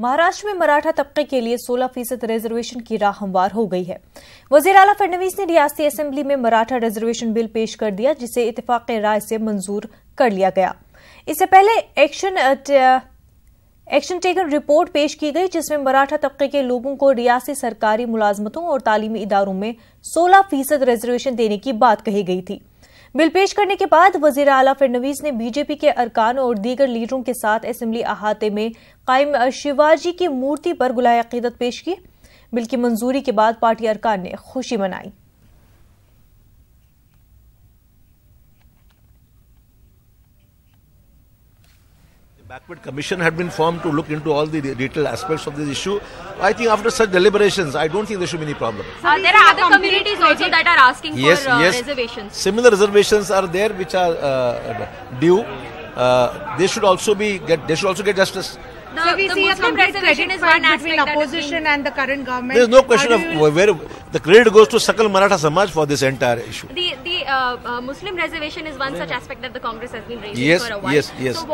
महाराष्ट्र में मराठा तबके के लिए 16% रिजर्वेशन की राह हमवार हो गई है। वजीर आला फडणवीस ने रियासती असेंबली में मराठा रिजर्वेशन बिल पेश कर दिया, जिसे इत्तेफाक राय से मंजूर कर लिया गया। इससे पहले एक्शन टेकन रिपोर्ट पेश की गई, जिसमें मराठा तबके के लोगों को रियासती सरकारी मुलाजमतों और तालीमी इदारों में 16% रिजर्वेशन देने की बात कही गई थी। बिल पेश करने के बाद वजीर आला फडणवीस ने बीजेपी के अरकान और दीगर लीडरों के साथ असेंबली अहाते में कायम शिवाजी की मूर्ति पर गुलाए अकीदत पेश की। बिल की मंजूरी के बाद पार्टी अरकान ने खुशी मनाई। Backward Commission had been formed to look into all the detailed aspects of this issue. I think after such deliberations, I don't think there should be any problem. There are other communities also that are asking for reservations. Similar reservations are there which are due. They should also get justice. So we see Muslim reservation is one aspect between opposition and the current government. There is no question of where the credit goes to Sakal Maratha Samaj for this entire issue. The Muslim reservation is one such aspect that the Congress has been raising for a while. Yes. So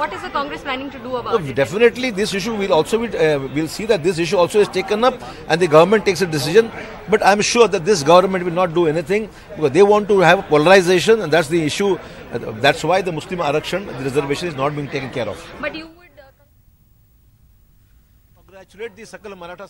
what is the Congress planning to do about it? Definitely, this issue will also be. We'll see that this issue also is taken up, and the government takes a decision. But I'm sure that this government will not do anything because they want to have polarization, and that's the issue. That's why the Muslim Arakshan, the reservation, is not being taken care of. But you would congratulate the Sakal Maratha.